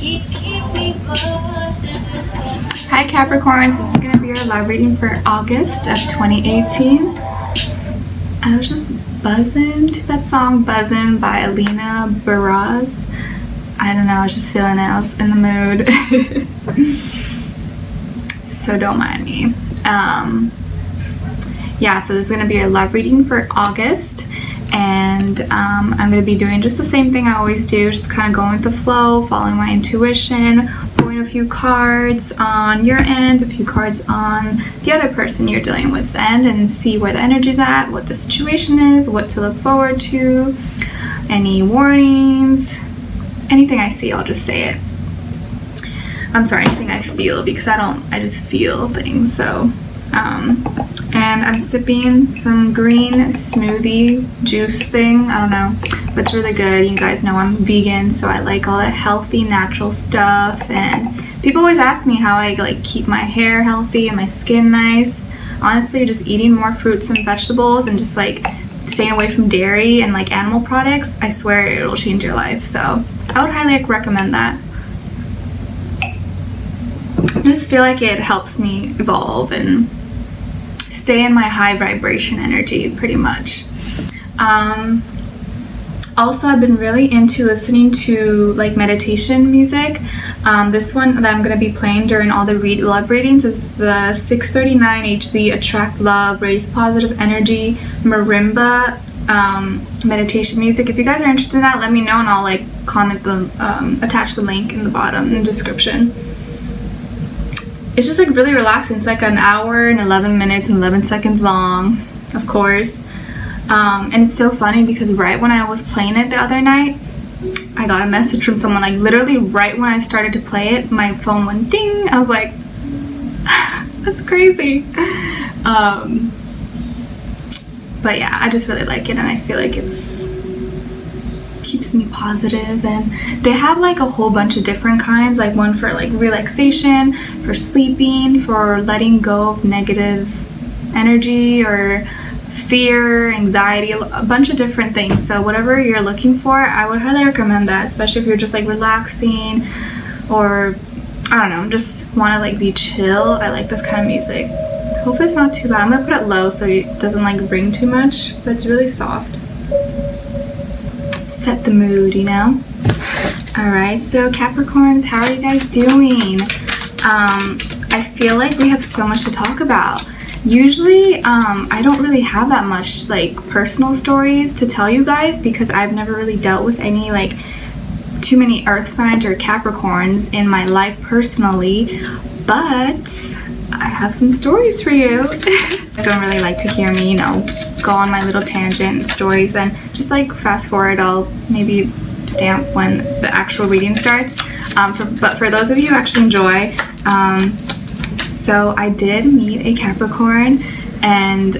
Hi Capricorns, this is going to be our love reading for August of 2018. I was just buzzing to that song Buzzin' by Alina Baraz. I don't know, I was just feeling it, I was in the mood. So don't mind me. Yeah, so this is going to be our love reading for August. And I'm going to be doing just the same thing I always do, just kind of going with the flow, following my intuition, pulling a few cards on your end, a few cards on the other person you're dealing with's end, and see where the energy's at, what the situation is, what to look forward to, any warnings, anything I see, I'll just say it. I'm sorry, anything I feel, because I just feel things, so. And I'm sipping some green smoothie juice thing. I don't know, but it's really good. You guys know I'm vegan, so I like all that healthy, natural stuff. And people always ask me how I like keep my hair healthy and my skin nice. Honestly, just eating more fruits and vegetables and just like staying away from dairy and like animal products, I swear it'll change your life. So I would highly recommend that. I just feel like it helps me evolve and stay in my high vibration energy pretty much. Also, I've been really into listening to like meditation music. This one that I'm going to be playing during all the love readings is the 639 HZ Attract Love, Raise Positive Energy Marimba meditation music. If you guys are interested in that, let me know and I'll like comment attach the link in the bottom in the description. It's just like really relaxing. It's like an hour and 11 minutes and 11 seconds long, of course. And it's so funny because right when I was playing it the other night, I got a message from someone, like literally right when I started to play it, my phone went ding. I was like, that's crazy. But yeah, I just really like it and I feel like it's keeps me positive. And they have like a whole bunch of different kinds, like one for like relaxation, for sleeping, for letting go of negative energy or fear, anxiety, a bunch of different things. So whatever you're looking for, I would highly recommend that, especially if you're just like relaxing or I don't know, just want to like be chill. I like this kind of music. Hopefully it's not too loud. I'm gonna put it low so it doesn't like ring too much, but it's really soft. Set the mood, you know. All right, so Capricorns, how are you guys doing? I feel like we have so much to talk about. Usually I don't really have that much like personal stories to tell you guys because I've never really dealt with any like too many earth signs or Capricorns in my life personally, but I have some stories for you. I don't really like to hear me, you know, go on my little tangent stories, and just like fast forward, I'll maybe stamp when the actual reading starts. But for those of you who actually enjoy, so I did meet a Capricorn, and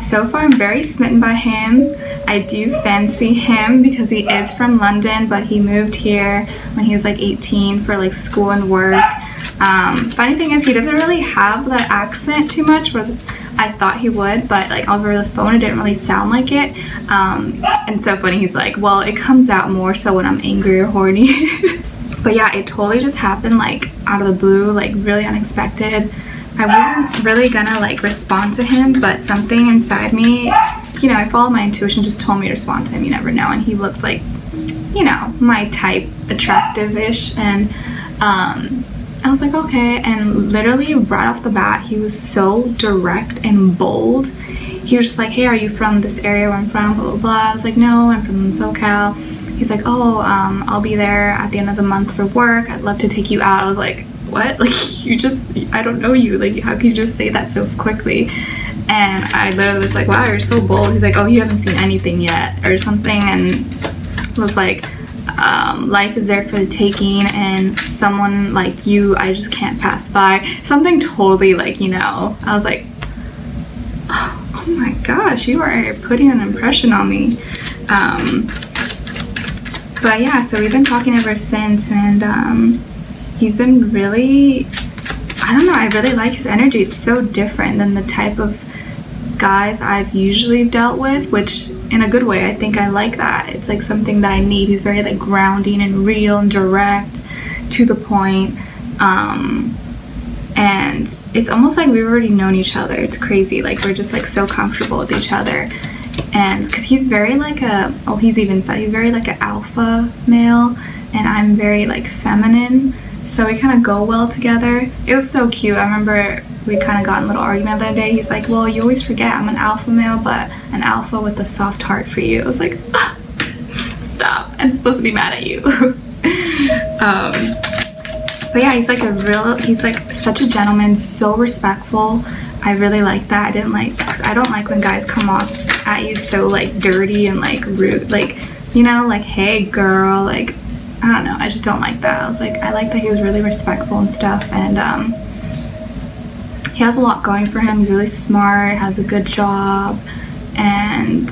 so far I'm very smitten by him. I do fancy him because he is from London, but he moved here when he was like 18 for like school and work. Funny thing is he doesn't really have the accent too much, whereas I thought he would, but like over the phone it didn't really sound like it. And so funny, he's like, well, it comes out more so when I'm angry or horny. But yeah, it totally just happened like out of the blue, like really unexpected. I wasn't really gonna like respond to him, but something inside me, you know, I followed my intuition, just told me to respond to him. You never know. And he looked like, you know, my type, attractive-ish, and I was like, okay. And literally right off the bat, he was so direct and bold. He was just like, hey, are you from this area where I'm from, blah, blah, blah. I was like, no, I'm from SoCal. He's like, oh, I'll be there at the end of the month for work. I'd love to take you out. I was like, what? Like, you just, I don't know you. Like, how could you just say that so quickly? And I literally was like, wow, you're so bold. He's like, oh, you haven't seen anything yet or something. And was like, life is there for the taking, and someone like you, I just can't pass by. Something totally like, you know, I was like, oh my gosh, you are putting an impression on me. But yeah, so we've been talking ever since, and he's been really, I don't know, I really like his energy. It's so different than the type of guys I've usually dealt with, which in a good way. I think I like that. It's like something that I need. He's very like grounding and real and direct, to the point. And it's almost like we've already known each other. It's crazy. Like we're just like so comfortable with each other. And because he's very like a, oh, he's even said he's very like an alpha male, and I'm very like feminine, so we kind of go well together. It was so cute. I remember we kind of got in a little argument the other day. He's like, well, you always forget I'm an alpha male, but an alpha with a soft heart for you. I was like, ah, stop, I'm supposed to be mad at you. But yeah, he's like he's like such a gentleman, so respectful. I really like that. I don't like when guys come off at you so like dirty and like rude, like, you know, like, hey girl, like, I don't know, I just don't like that. I was like, I like that he was really respectful and stuff, and he has a lot going for him. He's really smart, has a good job, and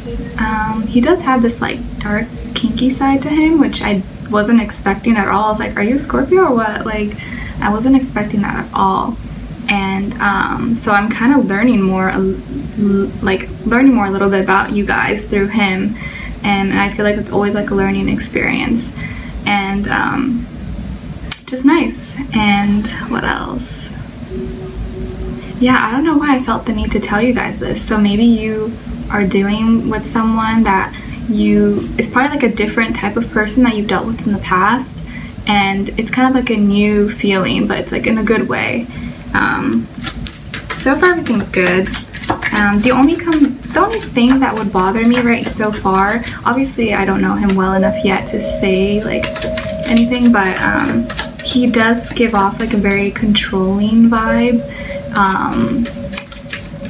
he does have this like dark kinky side to him, which I wasn't expecting at all. I was like, are you a Scorpio or what? Like, I wasn't expecting that at all. And so I'm kind of learning more a little bit about you guys through him, and I feel like it's always like a learning experience, and just nice. And what else? Yeah, I don't know why I felt the need to tell you guys this. So maybe you are dealing with someone that it's probably like a different type of person that you've dealt with in the past, and it's kind of like a new feeling, but it's like in a good way. So far everything's good. The only thing that would bother me right so far, obviously I don't know him well enough yet to say like anything, but he does give off like a very controlling vibe.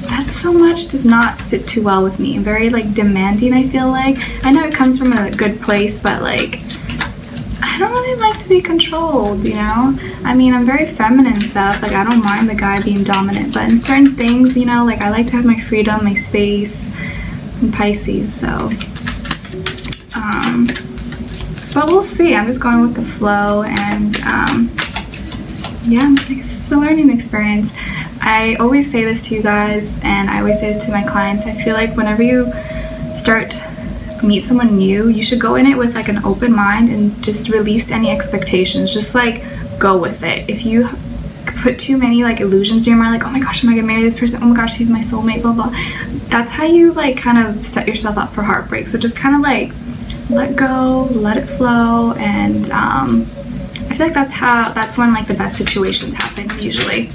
That so much does not sit too well with me. Very like demanding, I feel like. I know it comes from a good place, but like, I don't really like to be controlled, you know? I mean, I'm very feminine and stuff, like I don't mind the guy being dominant, but in certain things, you know, like I like to have my freedom, my space. I'm Pisces, so but we'll see. I'm just going with the flow, and yeah, I guess it's a learning experience. I always say this to you guys, and I always say this to my clients. I feel like whenever you meet someone new, you should go in it with like an open mind and just release any expectations. Just like go with it. If you put too many like illusions in your mind, like, oh my gosh, am I gonna marry this person? Oh my gosh, he's my soulmate, blah blah. That's how you like kind of set yourself up for heartbreak. So just kind of like let go, let it flow, and I feel like that's when like the best situations happen usually.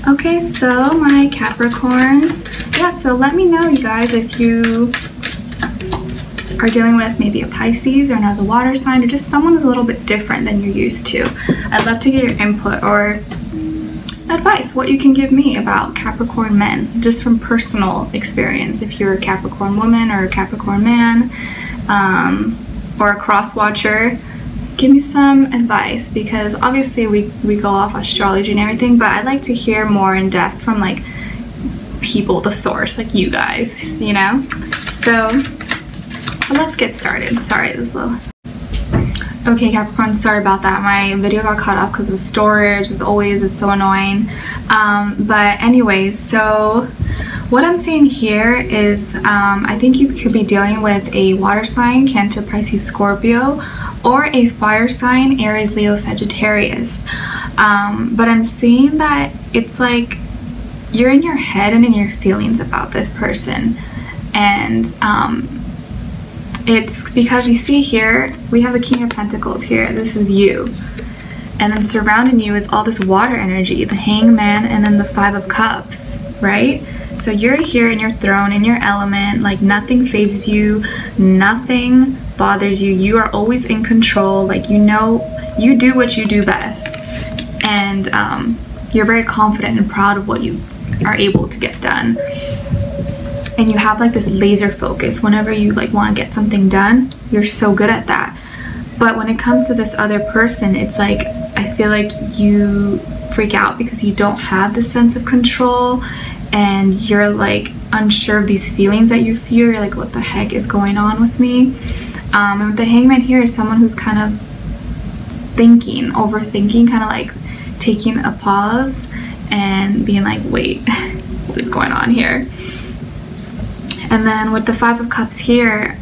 Okay, so my Capricorns, yeah, so let me know, you guys, if you are dealing with maybe a Pisces or another water sign, or just someone who's a little bit different than you're used to. I'd love to get your input or advice, what you can give me about Capricorn men, just from personal experience. If you're a Capricorn woman or a Capricorn man, or a cross watcher, give me some advice, because obviously we go off astrology and everything, but I'd like to hear more in depth from like people, the source, like you guys, you know? So let's get started. Sorry, this little... Okay, Capricorn, sorry about that. My video got cut off because of storage. As always, it's so annoying. But anyways, so what I'm seeing here is I think you could be dealing with a water sign, Cancer, Pisces, Scorpio, or a fire sign, Aries, Leo, Sagittarius. But I'm seeing that it's like you're in your head and in your feelings about this person. And it's because you see here, we have the King of Pentacles here. This is you. And then surrounding you is all this water energy, the Hangman, and then the Five of Cups, right? So you're here in your throne, in your element, like nothing phases you, nothing bothers you. You are always in control, like you know, you do what you do best. And you're very confident and proud of what you are able to get done. And you have like this laser focus. Whenever you like want to get something done, you're so good at that. But when it comes to this other person, it's like I feel like you freak out because you don't have the sense of control, and you're like unsure of these feelings that you feel. You're like, what the heck is going on with me? And with the Hangman here is someone who's kind of thinking, overthinking, kind of like taking a pause and being like, wait, what is going on here? And then with the Five of Cups here,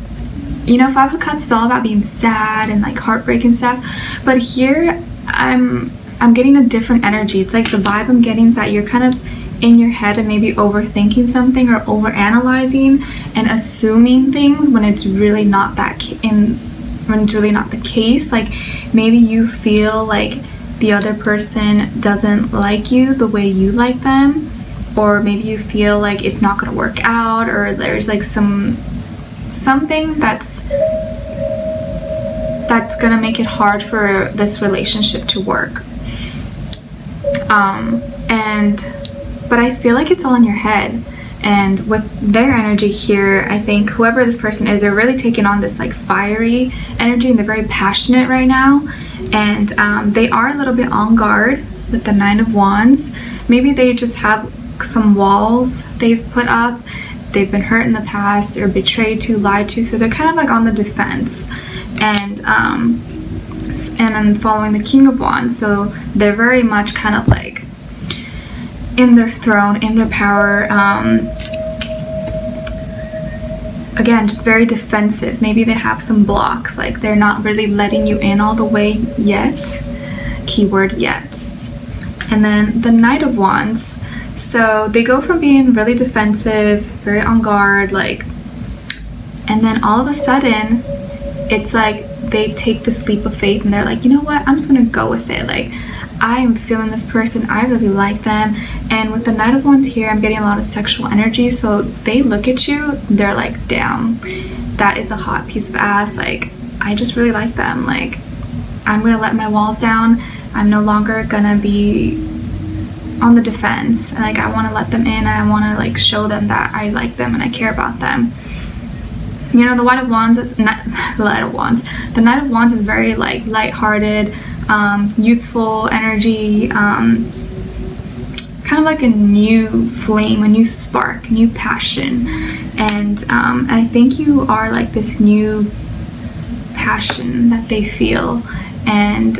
you know, Five of Cups is all about being sad and like heartbreak and stuff, but here I'm getting a different energy. It's like the vibe I'm getting is that you're kind of in your head and maybe overthinking something or overanalyzing and assuming things when it's really not when it's really not the case. Like maybe you feel like the other person doesn't like you the way you like them, or maybe you feel like it's not going to work out, or there's like something that's going to make it hard for this relationship to work. But I feel like it's all in your head. And with their energy here, I think whoever this person is, they're really taking on this like fiery energy, and they're very passionate right now. And they are a little bit on guard with the Nine of Wands. Maybe they just have some walls they've put up. They've been hurt in the past or betrayed to, lied to, so they're kind of like on the defense. And then following the King of Wands, so they're very much kind of like in their throne, in their power. Again, just very defensive. Maybe they have some blocks, like they're not really letting you in all the way yet. Keyword yet. And then the Knight of Wands. So they go from being really defensive, very on guard, like, and then all of a sudden, it's like they take this leap of faith and they're like, you know what, I'm just gonna go with it. Like, I'm feeling this person, I really like them. And with the Knight of Wands here, I'm getting a lot of sexual energy. So they look at you, they're like, damn, that is a hot piece of ass. Like, I just really like them. Like, I'm gonna let my walls down. I'm no longer gonna be on the defense. Like, I want to let them in, and I want to like show them that I like them and I care about them. You know, the Knight of Wands the Knight of Wands is very like lighthearted, youthful energy, kind of like a new flame, a new spark, new passion. And I think you are like this new passion that they feel. And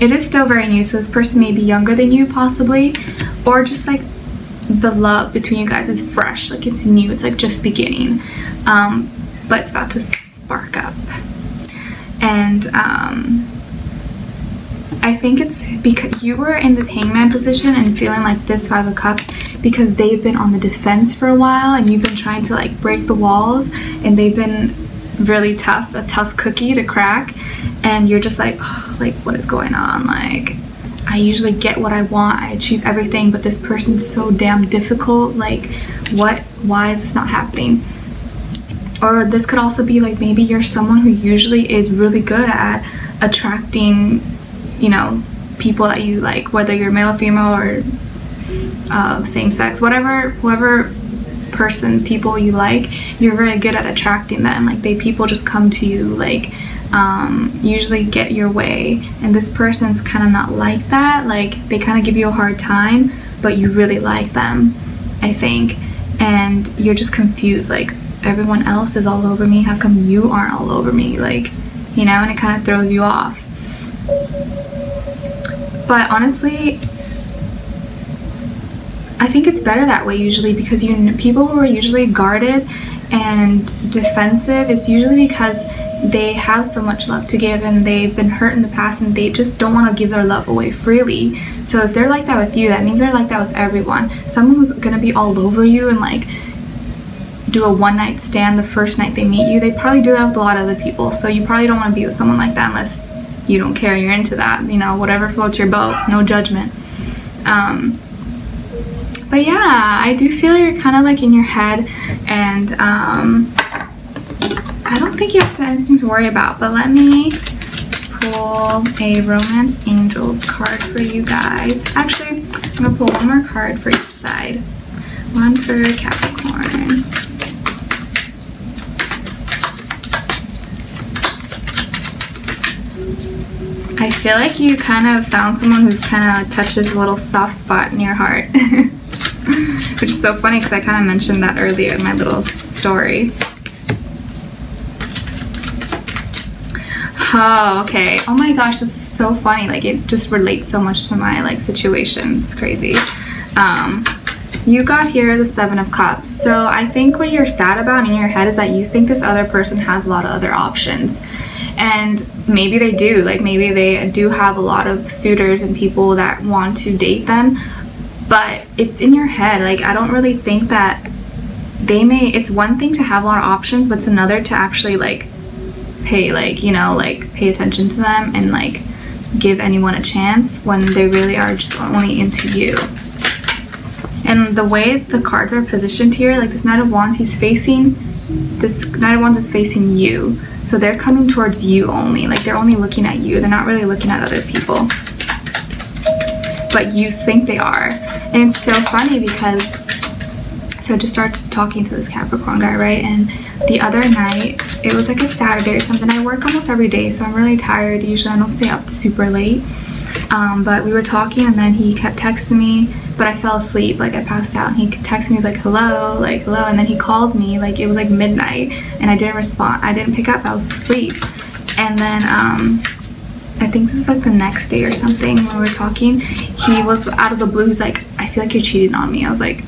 it is still very new, so this person may be younger than you possibly, or just like the love between you guys is fresh, like it's new, it's like just beginning, but it's about to spark up. And I think it's because you were in this hangman position and feeling like this Five of Cups because they've been on the defense for a while, and you've been trying to like break the walls, and they've been really tough, a tough cookie to crack, and you're just like, oh, like what is going on? Like, I usually get what I want, I achieve everything, but this person's so damn difficult. Like, why is this not happening? Or this could also be like, maybe you're someone who usually is really good at attracting, you know, people that you like, whether you're male or female or same sex, whoever person, people you like, you're very good at attracting them. Like, people just come to you, like, usually get your way. And this person's kind of not like that. Like, they kind of give you a hard time, but you really like them, I think. And you're just confused, like, everyone else is all over me, how come you aren't all over me? Like, you know, and it kind of throws you off. But honestly, I think it's better that way usually, because people who are usually guarded and defensive, it's usually because they have so much love to give and they've been hurt in the past and they just don't want to give their love away freely. So if they're like that with you, that means they're like that with everyone. Someone who's gonna be all over you and like do a one-night stand the first night they meet you, they probably do that with a lot of other people. So you probably don't want to be with someone like that unless you don't care, you're into that, you know, whatever floats your boat, no judgment. But yeah, I do feel you're kind of like in your head, and I don't think you have anything to worry about. But let me pull a Romance Angels card for you guys. Actually, I'm gonna pull one more card for each side. One for Capricorn. I feel like you kind of found someone who's kind of touches a little soft spot in your heart. Which is so funny because I kind of mentioned that earlier in my little story. Oh, okay. Oh my gosh, this is so funny. Like, it just relates so much to my like situations. It's crazy. you got here the Seven of Cups. So I think what you're sad about in your head is that you think this other person has a lot of other options. And maybe they do. Like, maybe they do have a lot of suitors and people that want to date them. But it's in your head. Like, I don't really think that they may... It's one thing to have a lot of options, but it's another to actually, like, pay, like, you know, like, pay attention to them and, like, give anyone a chance when they really are just only into you. And the way the cards are positioned here, like this Knight of Wands, this Knight of Wands is facing you. So they're coming towards you only. Like, they're only looking at you. They're not really looking at other people. But you think they are. And it's so funny because, so just started talking to this Capricorn guy, right? And the other night, it was like a Saturday or something. I work almost every day, so I'm really tired. Usually I don't stay up super late. But we were talking, and then he kept texting me, but I fell asleep. Like, I passed out, and he texted me. He's like, hello, and then he called me. Like, it was like midnight, and I didn't respond. I didn't pick up. I was asleep. And then I think this is like the next day or something when we were talking, he was out of the blue. He's like, I feel like you're cheating on me. I was like,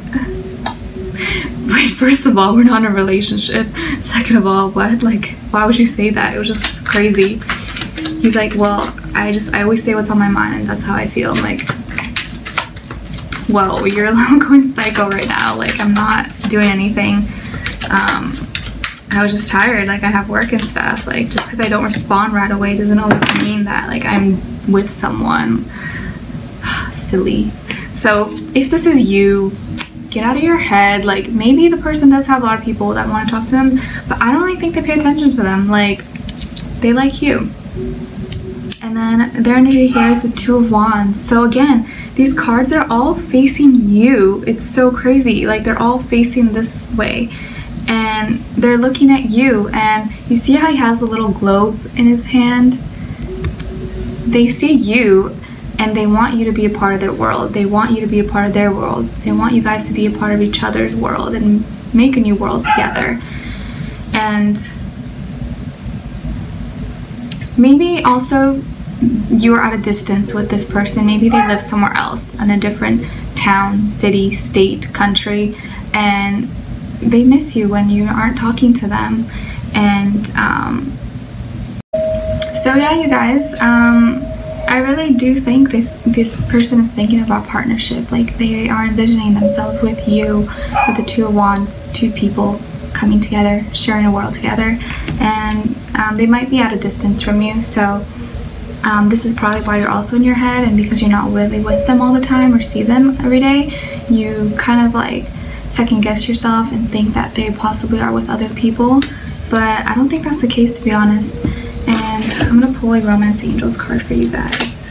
wait, first of all, we're not in a relationship. Second of all, what? Like, why would you say that? It was just crazy. He's like, well, I always say what's on my mind, and that's how I feel. I'm like, whoa, you're going psycho right now. Like, I'm not doing anything. I was just tired. Like, I have work and stuff. Like, just because I don't respond right away doesn't always mean that, like, I'm with someone. Silly. So if this is you, get out of your head. Like, maybe the person does have a lot of people that want to talk to them, but I don't really think they pay attention to them. Like, they like you. And then their energy here is the Two of Wands. So again, these cards are all facing you. It's so crazy. Like, they're all facing this way. And they're looking at you. And you see how he has a little globe in his hand? They see you, and they want you to be a part of their world. They want you to be a part of their world. They want you guys to be a part of each other's world and make a new world together. And maybe also you're at a distance with this person. Maybe they live somewhere else in a different town, city, state, country, and they miss you when you aren't talking to them. And so yeah, you guys, I really do think this person is thinking about partnership. Like, they are envisioning themselves with you, with the Two of Wands, two people coming together, sharing a world together. And they might be at a distance from you, so this is probably why you're also in your head, and because you're not really with them all the time or see them every day, you kind of like second guess yourself and think that they possibly are with other people. But I don't think that's the case, to be honest. And I'm gonna pull a Romance Angels card for you guys.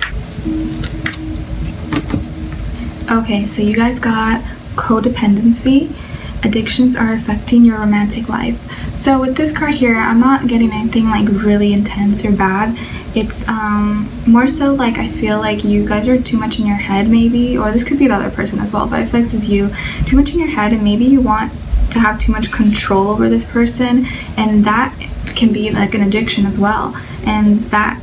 Okay, so you guys got codependency. Addictions are affecting your romantic life. So with this card here, I'm not getting anything like really intense or bad. It's more so like, I feel like you guys are too much in your head maybe, or this could be the other person as well, but I feel like this is you. Too much in your head, and maybe you want to have too much control over this person, and that can be like an addiction as well, and that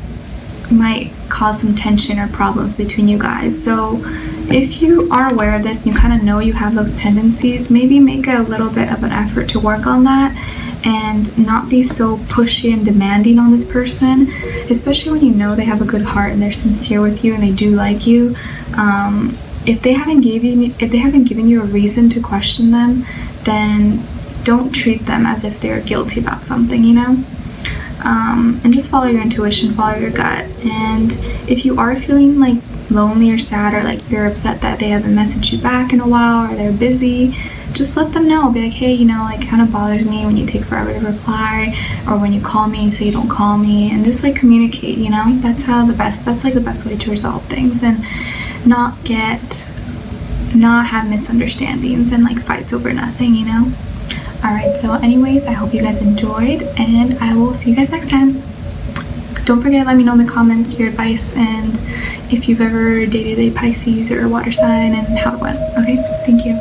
might cause some tension or problems between you guys. So if you are aware of this and you kind of know you have those tendencies, maybe make a little bit of an effort to work on that and not be so pushy and demanding on this person, especially when you know they have a good heart and they're sincere with you and they do like you. If they haven't given you a reason to question them, then don't treat them as if they're guilty about something, you know? And just follow your intuition, follow your gut. And if you are feeling like lonely or sad, or like you're upset that they haven't messaged you back in a while, or they're busy, just let them know. Be like, hey, you know, like, kind of bothers me when you take forever to reply, or when you call me so you don't call me, and just like communicate, you know? That's like the best way to resolve things, and not have misunderstandings and like fights over nothing, you know? Alright, so anyways, I hope you guys enjoyed, and I will see you guys next time. Don't forget, let me know in the comments your advice and if you've ever dated a Pisces or a water sign and how it went. Okay, thank you.